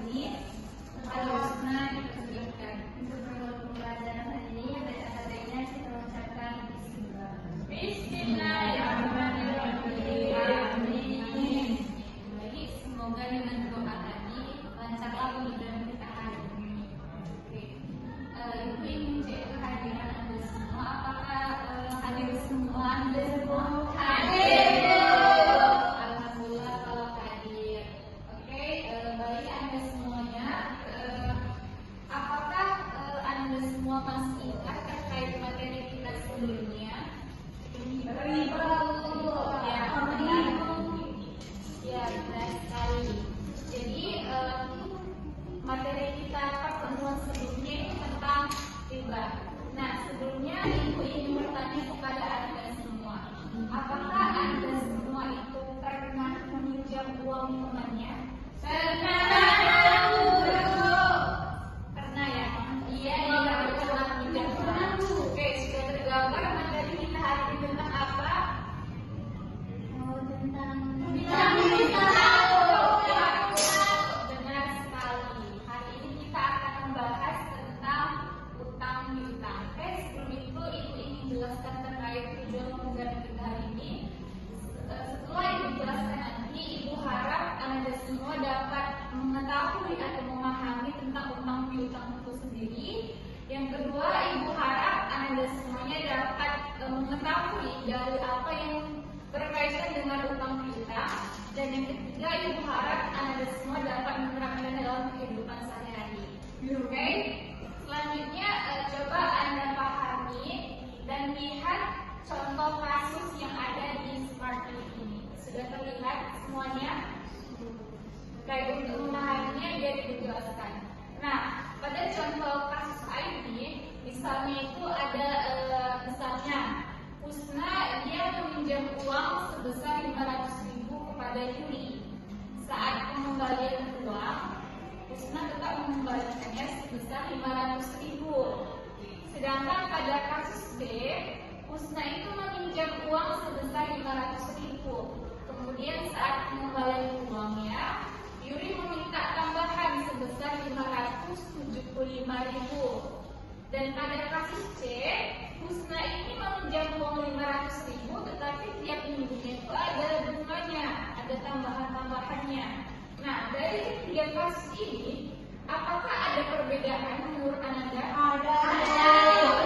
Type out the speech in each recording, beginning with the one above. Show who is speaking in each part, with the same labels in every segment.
Speaker 1: ini kepada Husna dipersilakan untuk pembelajaran hari ini. Baca materinya kita ucapkan Bismillahirrahmanirrahim. Jadi semoga dengan doa tadi lancarlah pembelajaran kita hari ini. Ibu ingin cek kehadiran Anda semua. Apakah hadir semua? Anda semua hadir? Alhamdulillah kalau hadir. Oke, bagi Anda semuanya, apakah Anda semua masih ingat terkait materi kita sebelumnya? Ya, benar sekali. Jadi materi kita pertemuan sebelumnya itu tentang riba. Nah, sebelumnya Ibu ingin bertanya kepada Anda semua, apakah Anda semua itu pernah meminjam uang temannya? Pernah, Guru. Pernah ya? Iya, pernah meminjam uang. Oke, sudah tergambar materi kita hari ini tentang apa? Benar sekali. Hari ini kita akan membahas tentang utang piutang. Oke, sebelum itu Ibu ingin jelaskan terkait tujuan pembelajaran kita hari ini. Setelah Ibu jelaskan nanti, Ibu harap Anda semua dapat mengetahui atau memahami tentang utang piutang itu sendiri. Yang kedua, Ibu harap Anda semuanya dapat mengetahui dari apa yang berkaitan dengan utang piutang. Dan yang ketiga, Ibu harap Anda semua dapat menerapkan dalam kehidupan sehari-hari. Oke? Selanjutnya, coba Anda pahami dan lihat contoh kasus yang ada di Smart Lead ini. Sudah terlihat semuanya? Baik, untuk memahaminya biar dijelaskan. Nah, pada contoh kasus ini, misalnya itu ada misalnya Husna dia meminjam uang sebesar 500.000 kepada Yuri. Saat pengembalian uang, Husna tetap mengembalikannya sebesar 500.000. Sedangkan pada kasus B, Husna itu meminjam uang sebesar 500.000. Kemudian saat pengembalian uangnya, Yuri meminta tambahan sebesar 575.000. Dan pada kasus C, Husna ini meminjam uang 500.000, tetapi tiap minggunya itu ada bunganya, ada tambahan-tambahannya. Nah, dari ketiga kasus ini, apakah ada perbedaan menurut Anda? Ada.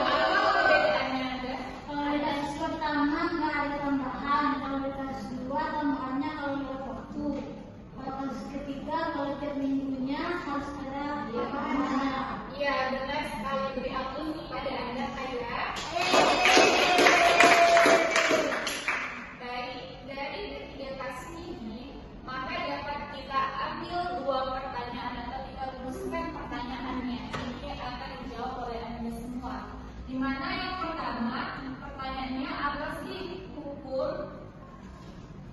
Speaker 1: Apa perbedaannya Anda?
Speaker 2: Kalau di kasus pertama nggak ada tambahan, kalau di kasus kedua tambahannya kalau lewat waktu. Kalau kasus ketiga kalau tiap minggunya harus ada tambahan.
Speaker 1: Iya, benar sekali. Beri aplaus kepada Anda, Kayla. Dari ketiga kasus ini, maka dapat kita ambil dua pertanyaan atau kita rumuskan pertanyaannya. Ini akan dijawab oleh Anda semua. Di mana yang pertama, pertanyaannya apa sih hukum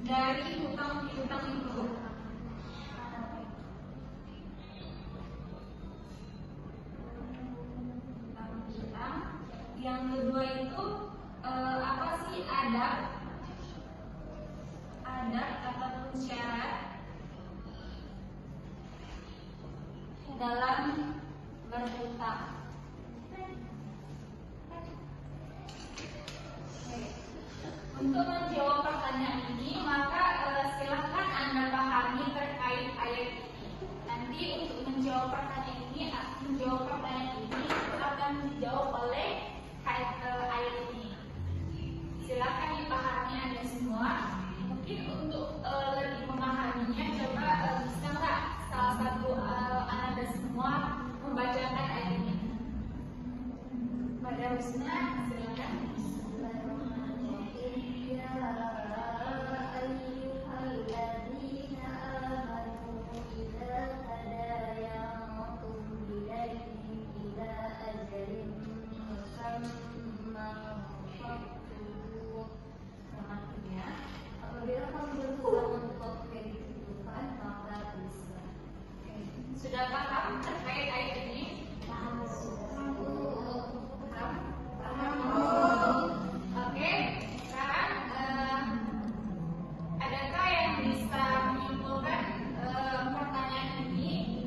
Speaker 1: dari hutang piutang itu? Yang kedua itu apa sih adab ataupun syarat dalam berhutang? Untuk menjawab pertanyaan ini, maka silahkan Anda pahami terkait ayat ini. Nanti untuk menjawab pertanyaan ini akan dijawab oleh ayat ini. Silakan dipahami Anda semua. Mungkin untuk lebih memahaminya, coba bisa nggak salah satu Anda semua membacakan ayat ini? Pada Husna, silakan. Sudah paham terkait ayat ini? Paham. Oke, sekarang adakah yang bisa menyimpulkan pertanyaan ini?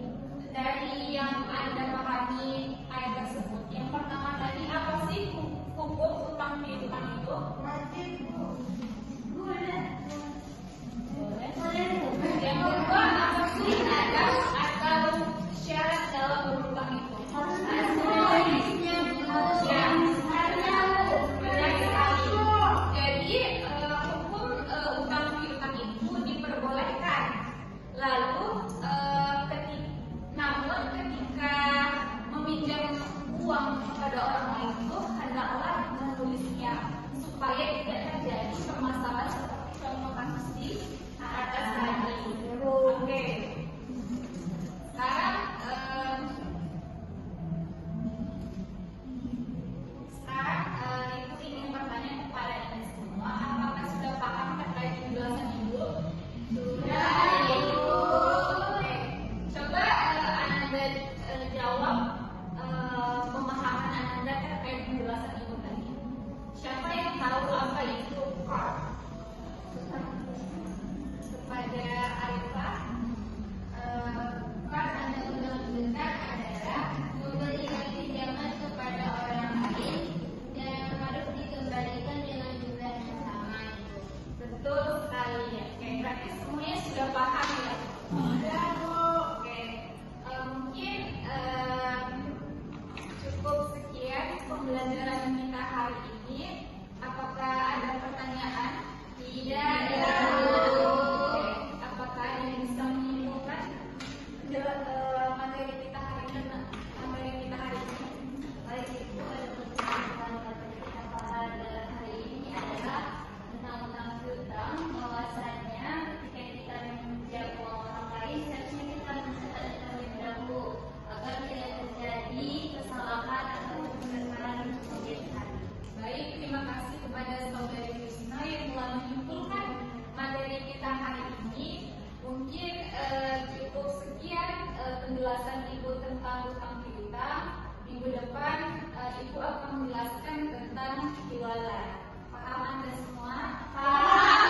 Speaker 1: penjelasan Ibu tentang utang piutang, minggu depan Ibu akan menjelaskan tentang jualan. Paham Anda semua? Paham.